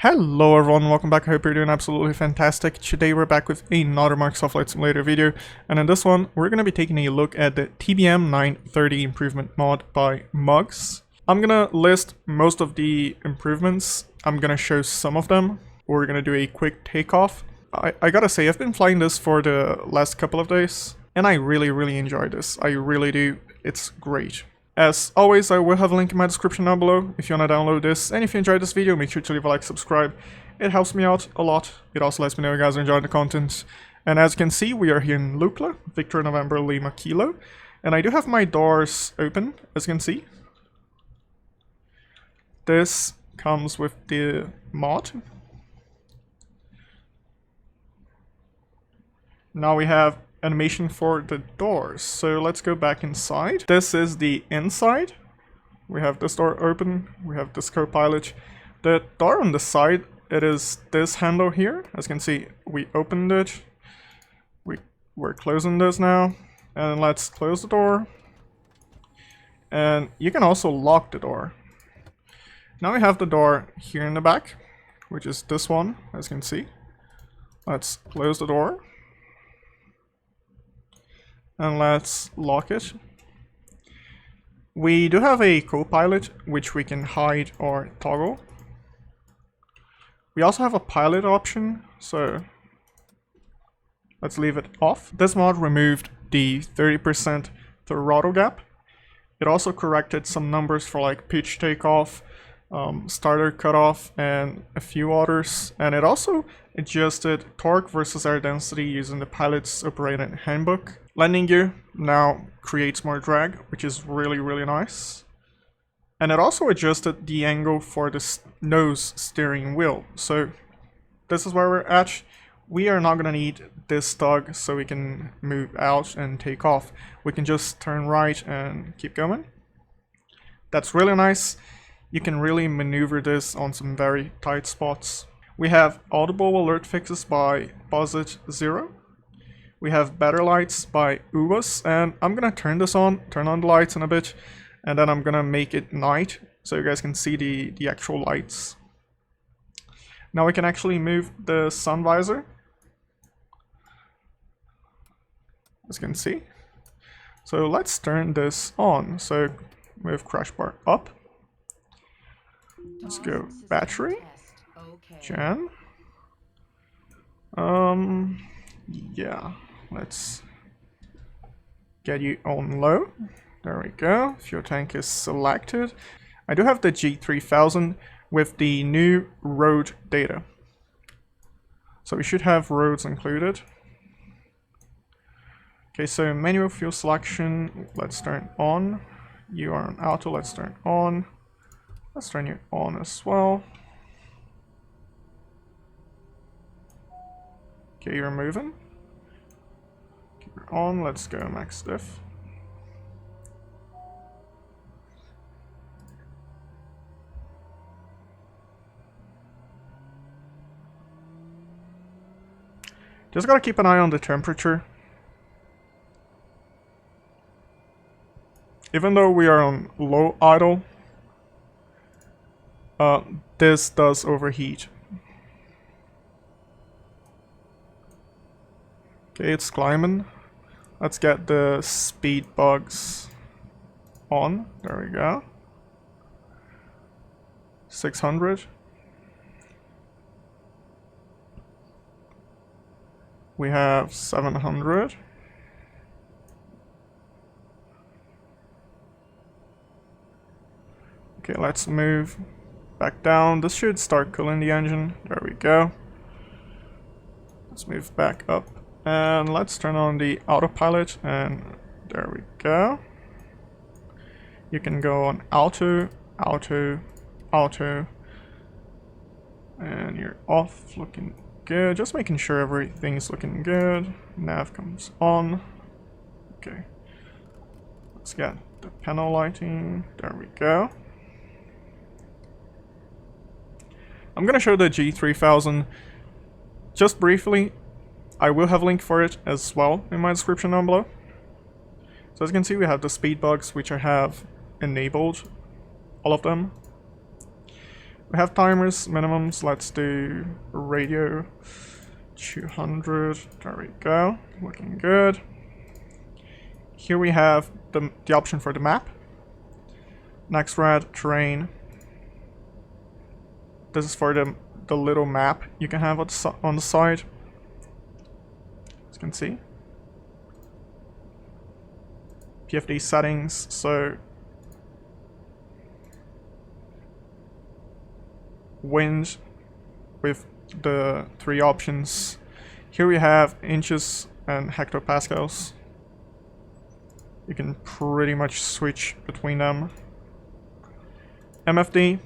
Hello everyone, welcome back. I hope you're doing absolutely fantastic. Today we're back with another Microsoft Flight Simulator video, and in this one we're going to be taking a look at the TBM 930 improvement mod by Mugs. I'm going to list most of the improvements. I'm going to show some of them. We're going to do a quick takeoff. I gotta say, I've been flying this for the last couple of days, and I really enjoy this. I really do. It's great. As always, I will have a link in my description down below if you want to download this, and if you enjoyed this video, make sure to leave a like, subscribe. It helps me out a lot. It also lets me know you guys are enjoying the content. And as you can see, we are here in Lukla, Victor November Lima Kilo, and I do have my doors open, as you can see. This comes with the mod. Now we have animation for the doors, so let's go back inside. This is the inside. We have this door open, we have this co-pilot. The door on the side, it is this handle here. As you can see, we opened it. We're closing this now, and let's close the door. And you can also lock the door. Now we have the door here in the back, which is this one, as you can see. Let's close the door. And let's lock it. We do have a co-pilot, which we can hide or toggle. We also have a pilot option, so let's leave it off. This mod removed the 30% throttle gap. It also corrected some numbers for like pitch takeoff, starter cutoff, and a few others. And it also adjusted torque versus air density using the pilot's operating handbook. Landing gear now creates more drag, which is really nice. And it also adjusted the angle for the nose steering wheel. So this is where we're at. We are not going to need this tug so we can move out and take off. We can just turn right and keep going. That's really nice. You can really maneuver this on some very tight spots. We have audible alert fixes by Posit Zero. We have better lights by Uwas, and I'm gonna turn on the lights in a bit, and then I'm gonna make it night so you guys can see the actual lights. Now we can actually move the sun visor, as you can see. So let's turn this on. So move crash bar up. Let's go battery. Gen. Yeah. Let's get you on low. There we go. Fuel tank is selected. I do have the G3000 with the new road data. So we should have roads included. Okay, so manual fuel selection. Let's turn on. You are on auto. Let's turn on. Let's turn you on as well. Okay, you're moving. On, let's go max diff. Just gotta keep an eye on the temperature. Even though we are on low idle, this does overheat. Okay, it's climbing. Let's get the speed bugs on. There we go. 600. We have 700. Okay, let's move back down. This should start cooling the engine. There we go. Let's move back up. And let's turn on the autopilot, and there we go. You can go on auto, auto, auto, and you're off, looking good. Just making sure everything's looking good. Nav comes on. Okay. Let's get the panel lighting. There we go. I'm gonna show the G3000 just briefly. I will have a link for it as well in my description down below. So as you can see, we have the speed bugs, which I have enabled, all of them. We have timers, minimums. Let's do radio 200. There we go. Looking good. Here we have the option for the map. Next red, terrain. This is for the little map you can have on the side. As you can see. PFD settings, so wind with the 3 options. Here we have inches and hectopascals. You can pretty much switch between them. MFD.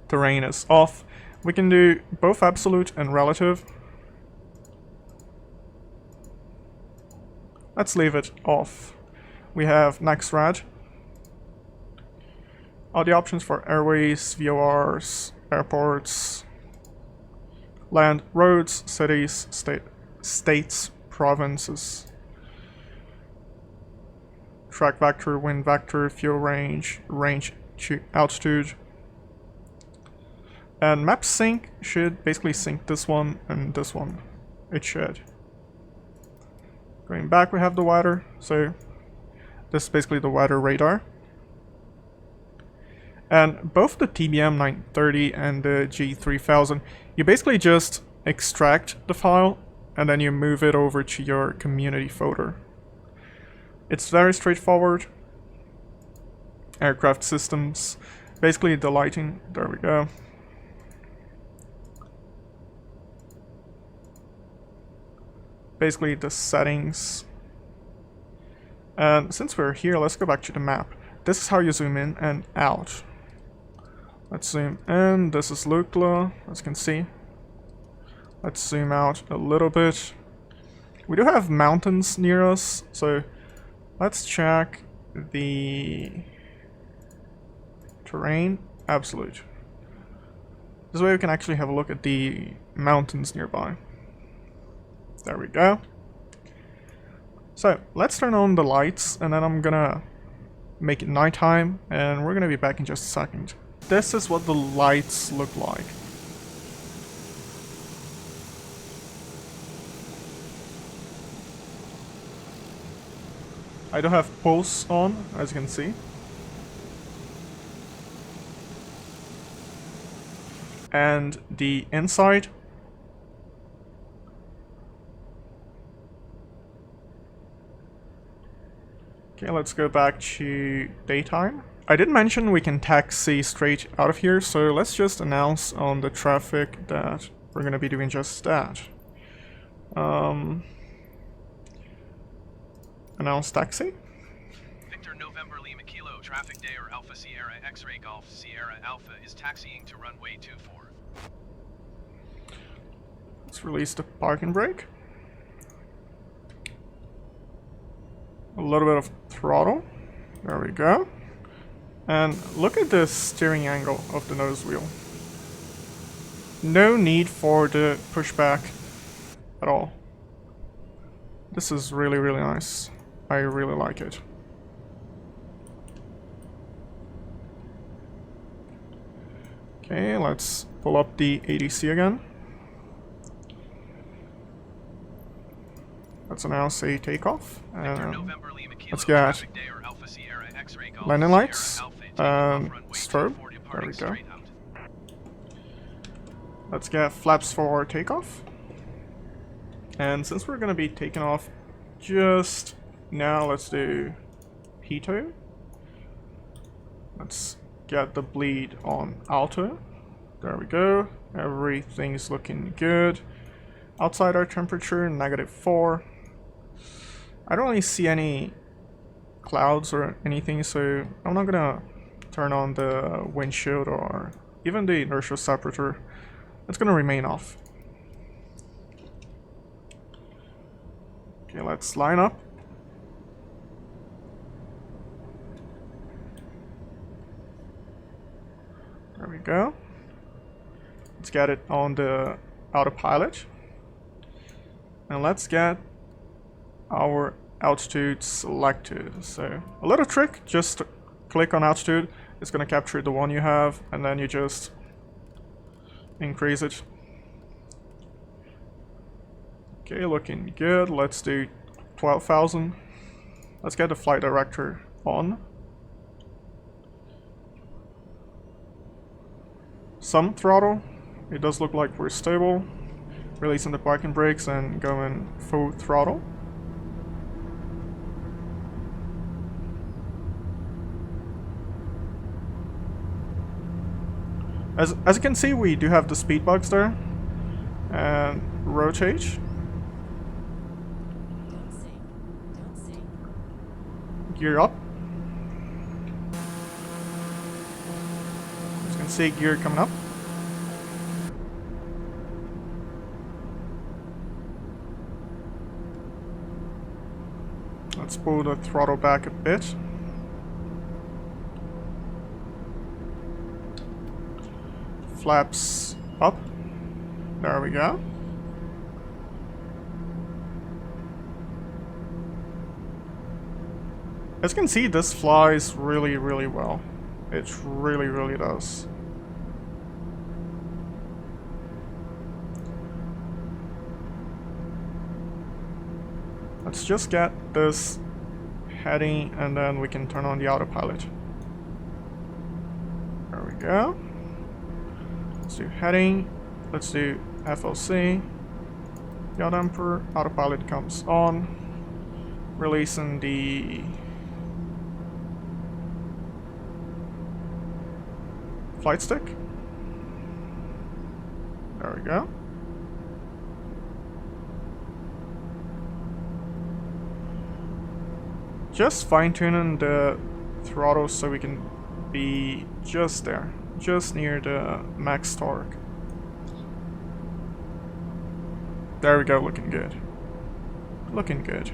Terrain is off. We can do both absolute and relative. Let's leave it off. We have next red. All the options for airways, VORs, airports, land, roads, cities, states, provinces. Track vector, wind vector, fuel range, altitude. And map sync should basically sync this one and this one. It should. Going back, we have the weather, so this is basically the weather radar. And both the TBM 930 and the G3000, you basically just extract the file and then you move it over to your community folder. It's very straightforward. Aircraft systems, basically the lighting, there we go. Basically the settings. And since we're here, let's go back to the map. This is how you zoom in and out. Let's zoom in. This is Lukla, as you can see. Let's zoom out a little bit. We do have mountains near us, so let's check the terrain. Absolute. This way we can actually have a look at the mountains nearby. There we go. So let's turn on the lights and then I'm gonna make it nighttime and we're gonna be back in just a second. This is what the lights look like. I do have pulse on, as you can see. And the inside. Okay, let's go back to daytime. I did mention we can taxi straight out of here, so let's just announce on the traffic that we're gonna be doing just that. Announce taxi. Victor November Lima Kilo, traffic day or Alpha Sierra X-Ray Golf Sierra Alpha is taxiing to runway 24. Let's release the parking brake. A little bit of throttle. There we go. And look at the steering angle of the nose wheel. No need for the pushback at all. This is really, really nice. I really like it. Okay, let's pull up the ADC again. Let's announce a takeoff. Let's get landing lights and strobe. There we go. Let's get flaps for takeoff. And since we're gonna be taking off just now, let's do Pitot. Let's get the bleed on Alto. There we go. Everything's looking good. Outside our temperature, -4. I don't really see any clouds or anything, so I'm not gonna turn on the windshield or even the inertial separator. It's gonna remain off. Okay, let's line up. There we go. Let's get it on the autopilot. And let's get our altitude selected. So a little trick, just click on altitude it's gonna capture the one you have, and then you just increase it. Okay, looking good. Let's do 12,000. Let's get the flight director on. Some throttle. It does look like we're stable. Releasing the parking brakes and going full throttle. As you can see, we do have the speed bugs there. And rotate. Gear up. As you can see, gear coming up. Let's pull the throttle back a bit. Flaps up. There we go. As you can see, this flies really, really well. It really, really does. Let's just get this heading and then we can turn on the autopilot. There we go. Let's do heading. Let's do FLC. Yaw damper. Autopilot comes on. Releasing the flight stick. There we go. Just fine-tuning the throttle so we can be just there, just near the max torque. There we go, looking good. Looking good.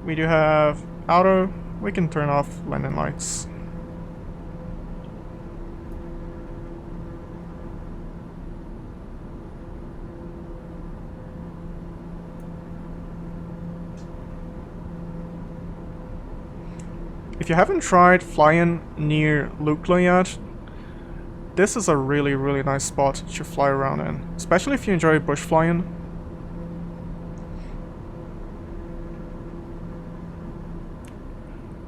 We do have auto. We can turn off landing lights. If you haven't tried flying near Lukla yet, this is a really, really nice spot to fly around in, especially if you enjoy bush flying.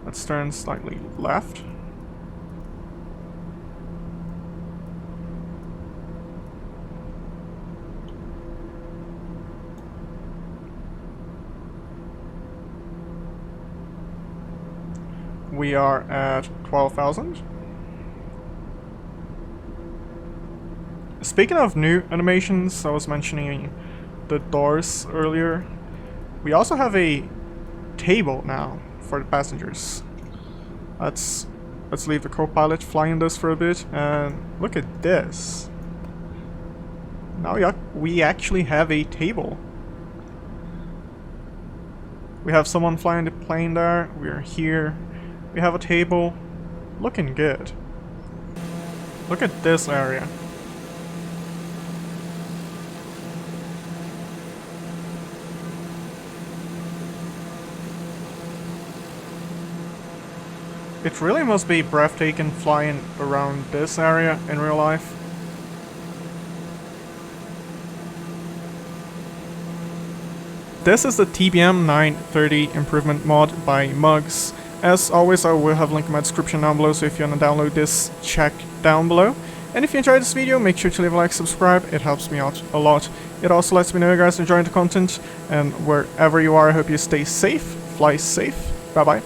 Let's turn slightly left. We are at 12,000. Speaking of new animations, I was mentioning the doors earlier. We also have a table now for the passengers. Let's leave the co-pilot flying this for a bit and look at this. Now we actually have a table. We have someone flying the plane there. We're here. We have a table. Looking good. Look at this area. It really must be breathtaking flying around this area in real life. This is the TBM 930 improvement mod by Mugs. As always, I will have a link in my description down below, so if you want to download this, check down below. And if you enjoyed this video, make sure to leave a like, subscribe, it helps me out a lot. It also lets me know you guys enjoying the content, and wherever you are, I hope you stay safe, fly safe, bye bye.